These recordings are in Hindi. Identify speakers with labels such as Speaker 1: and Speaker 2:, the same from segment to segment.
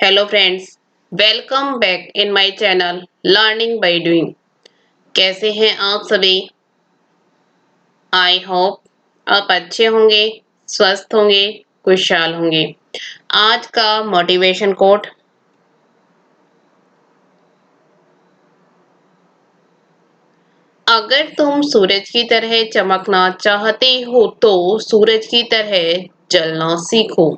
Speaker 1: Hello friends, welcome back in my channel learning by doing. कैसे हैं आप सभी? आई होप आप अच्छे होंगे, स्वस्थ होंगे, खुशहाल होंगे। आज का मोटिवेशन कोट। अगर तुम सूरज की तरह चमकना चाहते हो तो सूरज की तरह जलना सीखो।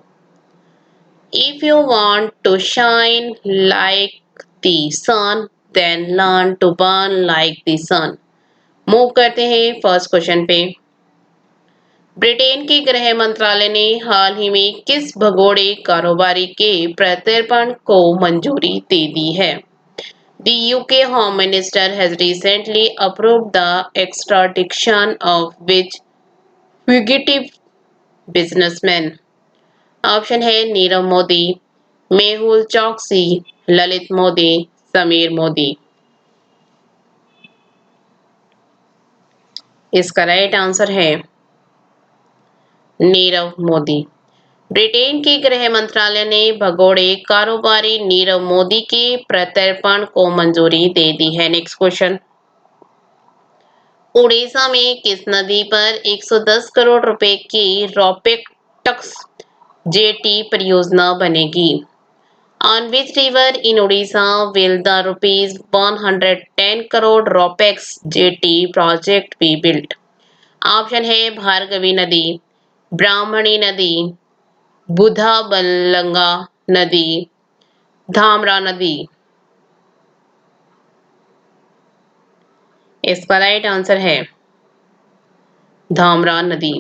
Speaker 1: If you want to shine like the sun, then learn to burn like the sun. Move करते हैं फर्स्ट क्वेश्चन पे। ब्रिटेन के गृह मंत्रालय ने हाल ही में किस भगोड़े कारोबारी के प्रत्यर्पण को मंजूरी दे दी है? The UK Home Minister has recently approved the extradition of which fugitive businessman? Option है नीरव मोदी, मेहुल चौकसी, ललित मोदी, समीर मोदी। इसका राइट आंसर है नीरव मोदी। ब्रिटेन के गृह मंत्रालय ने भगोड़े कारोबारी नीरव मोदी के प्रत्यर्पण को मंजूरी दे दी है। Next question. उड़ीसा में किस नदी पर 110 करोड़ रुपए की रोपेक्टक्स जेटी परियोजना बनेगी? On which river in Odisha will the rupees 110 crore ROPEX jetty project be built? Option है भार्गवी नदी, ब्राह्मणी नदी, बुधाबलंगा नदी, धामरा नदी। इसका राइट आंसर है धामरा नदी।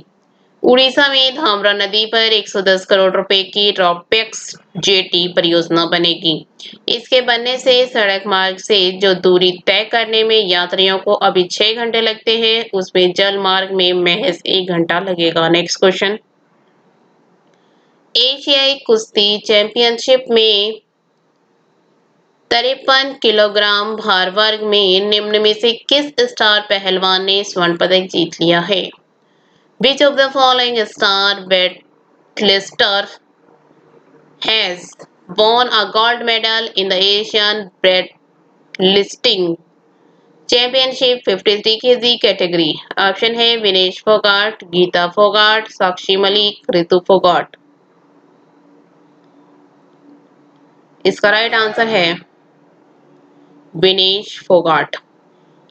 Speaker 1: उड़ीसा में धामरा नदी पर 110 करोड़ रुपए की रोपेक्स जेटी परियोजना बनेगी। इसके बनने से सड़क मार्ग से जो दूरी तय करने में यात्रियों को अभी 6 घंटे लगते हैं, उसमें जल मार्ग में महज 1 घंटा लगेगा। Next question. एशियाई कुश्ती चैंपियनशिप में 53 किलोग्राम भार वर्ग में निम्न में से किस स्टार पहलवान ने स्वर्ण पदक जीत लिया है? Which of the following star weightlifter has won a gold medal in the Asian weightlifting championship 53 kg category? Option है विनेश फोगाट, गीता फोगाट, साक्षी मलिक, रितु फोगाट। इसका राइट आंसर है विनेश फोगाट।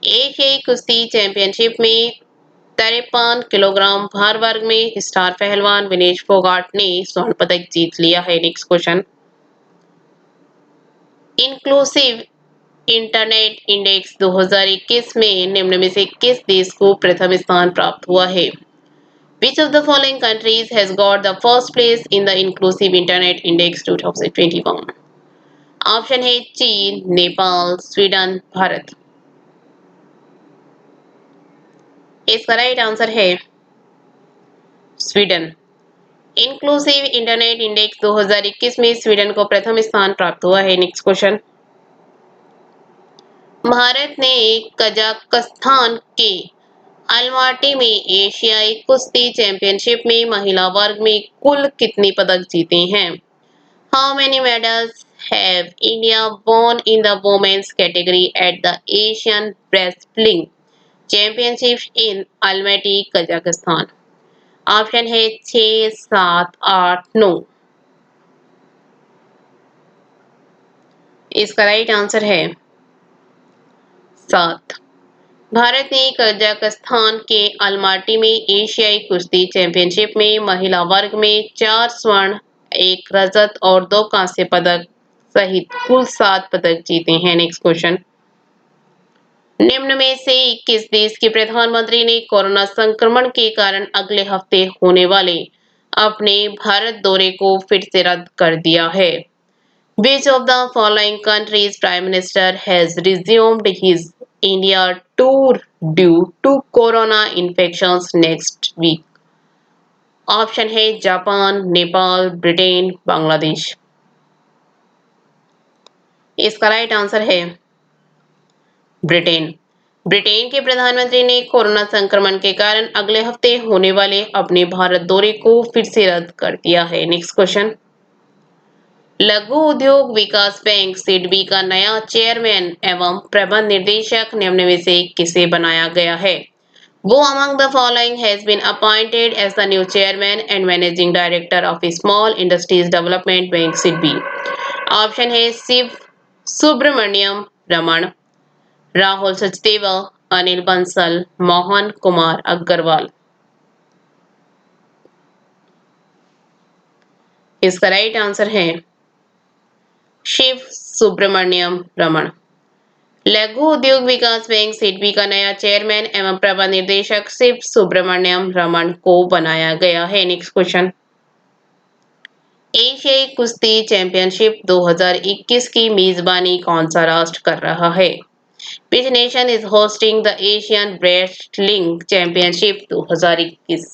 Speaker 1: एशियाई कुश्ती चैंपियनशिप में 53 किलोग्राम भार वर्ग में स्टार पहलवान विनेश फोगाट ने स्वर्ण पदक जीत लिया है। Next question. Inclusive internet index 2021 में निम्न में से किस देश को प्रथम स्थान प्राप्त हुआ है? Which of the following countries has got the first place in the Inclusive Internet Index 2021? Option है चीन, नेपाल, स्वीडन, भारत। इसका राइट आंसर है स्वीडन। इंक्लूसिव इंटरनेट इंडेक्स 2021 में स्वीडन को प्रथम स्थान प्राप्त हुआ है। Next question. भारत ने कजाकिस्तान के अलमाटी में एशियाई कुश्ती चैंपियनशिप में महिला वर्ग में कुल कितने पदक जीते हैं? How many medals have India won in the women's category at the Asian Wrestling Championship in Almaty, Kazakhstan? Option है 6, 7, 8, 9। इसका राइट आंसर है 7। भारत ने कजाकिस्तान के अलमाटी में एशियाई कुश्ती चैंपियनशिप में महिला वर्ग में 4 स्वर्ण, 1 रजत और 2 कांस्य पदक सहित कुल 7 पदक जीते हैं। Next question. निम्न में से किस देश के प्रधानमंत्री ने कोरोना संक्रमण के कारण अगले हफ्ते होने वाले अपने भारत दौरे को फिर से रद्द कर दिया है? Which of the following countries' Prime Minister has resumed his India tour due to corona infections next week? Option है जापान, नेपाल, ब्रिटेन, बांग्लादेश। इसका राइट आंसर है ब्रिटेन। ब्रिटेन के प्रधानमंत्री ने कोरोना संक्रमण के कारण अगले हफ्ते होने वाले अपने भारत दौरे को फिर से रद्द कर दिया है। Next question. लघु उद्योग विकास बैंक सिडबी का नया चेयरमैन एवं प्रबंध निदेशक निम्न में से किसे बनाया गया है? Who among the following has been appointed as the new chairman and managing director of Small Industries Development Bank SIDBI? Option है शिव सुब्रमण्यम रमन, राहुल सचदेवा, अनिल बंसल, मोहन कुमार अग्रवाल। इसका राइट आंसर है शिव सुब्रमण्यम रमन। लघु उद्योग विकास बैंक सिडबी का नया चेयरमैन एवं प्रबंध निदेशक शिव सुब्रमण्यम रमन को बनाया गया है। नेक्स्ट क्वेश्चन, एशियाई कुश्ती चैंपियनशिप 2021 की मेजबानी कौन सा राष्ट्र कर रहा है? Which nation is hosting the Asian Wrestling Championship 2021?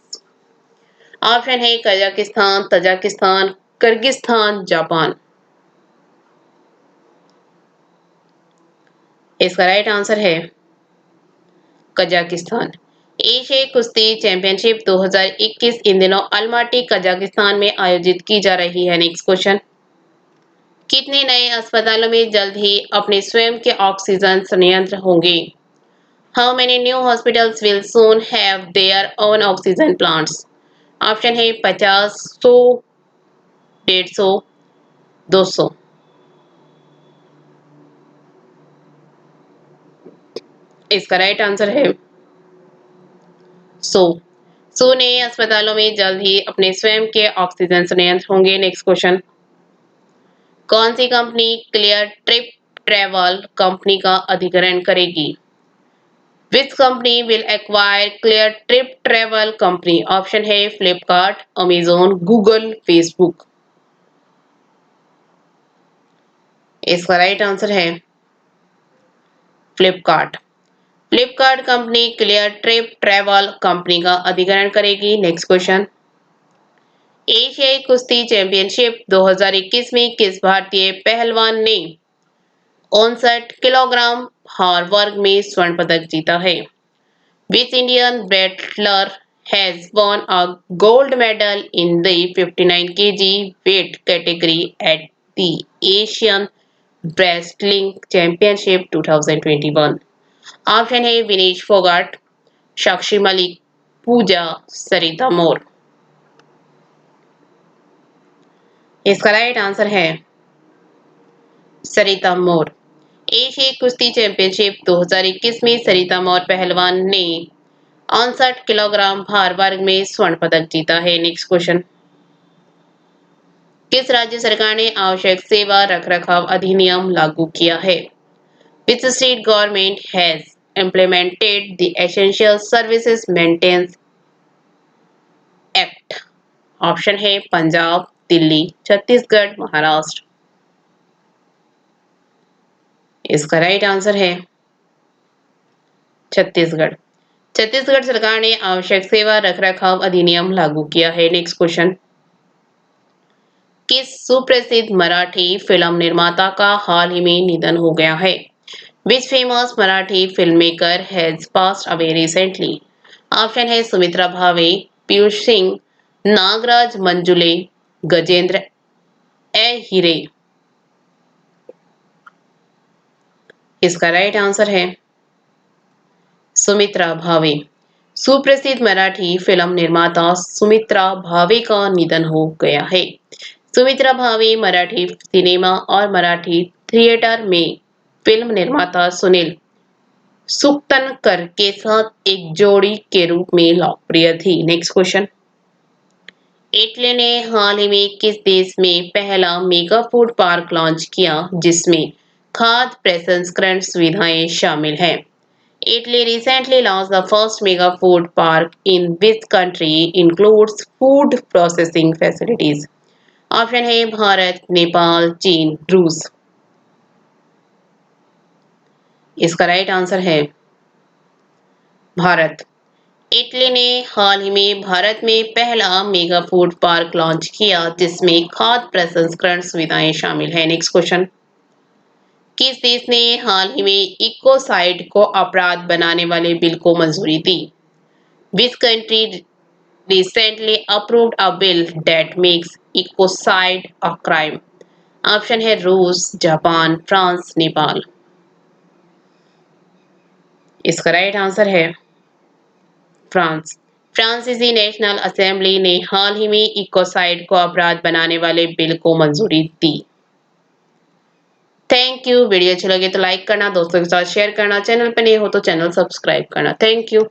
Speaker 1: Option है कजाकिस्तान, तजाकिस्तान, किर्गिस्तान, जापान। इसका राइट आंसर है कजाकिस्तान। एशियाई कुश्ती चैंपियनशिप 2021 इन दिनों अल्माटी कजाकिस्तान में आयोजित की जा रही है। नेक्स्ट क्वेश्चन, कितने नए अस्पतालों में जल्द ही अपने स्वयं के ऑक्सीजन संयंत्र होंगे? How many new hospitals will soon have their own oxygen plants? Option है 50, 100, 150, 200। इसका राइट आंसर है 100। 100 नए अस्पतालों में जल्द ही अपने स्वयं के ऑक्सीजन संयंत्र होंगे। नेक्स्ट क्वेश्चन, कौन सी company Cleartrip travel company का अधिग्रहण करेगी? Which company will acquire Clear Trip Travel Company? Option है फ्लिपकार्ट, अमेजोन, गूगल, फेसबुक। इसका राइट आंसर है Flipkart. Flipkart company Cleartrip travel company का अधिग्रहण करेगी। नेक्स्ट क्वेश्चन, एशियाई कुश्ती चैंपियनशिप 2021 में किस भारतीय पहलवान ने 59 किलोग्राम भार वर्ग में स्वर्ण पदक जीता है? Which Indian wrestler has won a gold medal in the 59 kg weight category at the Asian Wrestling Championship 2021? Option है विनेश फोगाट, साक्षी मलिक, पूजा, सरिता मोर। इसका राइट आंसर है सरिता मोर। एशियाई कुश्ती चैंपियनशिप 2021 में सरिता मोर पहलवान ने 59 किलोग्राम भार वर्ग में स्वर्ण पदक जीता है। नेक्स्ट क्वेश्चन, किस राज्य सरकार ने आवश्यक सेवा रखरखाव अधिनियम लागू किया है? Which state government has implemented the Essential Services Maintenance Act? Option है पंजाब, दिल्ली, छत्तीसगढ़, महाराष्ट्र। इसका राइट आंसर है छत्तीसगढ़। छत्तीसगढ़ सरकार ने आवश्यक सेवा रखरखाव अधिनियम लागू किया है। नेक्स्ट क्वेश्चन, किस सुप्रसिद्ध मराठी फिल्म निर्माता का हाल ही में निधन हो गया है? Which famous Marathi filmmaker has passed away recently? Option है सुमित्रा भावे, पीयूष सिंह, नागराज मंजुले, गजेंद्र हिरे। इसका राइट आंसर है सुमित्रा भावे। सुप्रसिद्ध मराठी फिल्म निर्माता सुमित्रा भावे का निधन हो गया है। सुमित्रा भावे मराठी सिनेमा और मराठी थिएटर में फिल्म निर्माता सुनील सुक्तनकर के साथ एक जोड़ी के रूप में लोकप्रिय थी। नेक्स्ट क्वेश्चन, इटली ने हाल ही में किस देश में पहला मेगा फूड पार्क लॉन्च किया जिसमें खाद्य प्रसंस्करण सुविधाएं शामिल हैं? Italy recently launched the first mega food park in which country includes food processing facilities? Option है भारत, नेपाल, चीन, रूस। इसका राइट आंसर है भारत। इटली ने हाल ही में भारत में पहला मेगा फूड पार्क लॉन्च किया जिसमें खाद्य प्रसंस्करण सुविधाएं शामिल हैं। नेक्स्ट क्वेश्चन, किस देश ने हाल ही में इकोसाइड को अपराध बनाने वाले बिल को मंजूरी दी? Which country recently approved a bill that makes ecocide a crime? Option है रूस, जापान, फ्रांस, नेपाल। इसका राइट आंसर है फ्रांस। फ्रांसीसी नेशनल असेंबली ने हाल ही में इकोसाइड को अपराध बनाने वाले बिल को मंजूरी दी। Thank you. वीडियो अच्छी लगे तो लाइक करना, दोस्तों के साथ शेयर करना, चैनल पर नए हो तो चैनल सब्सक्राइब करना। Thank you.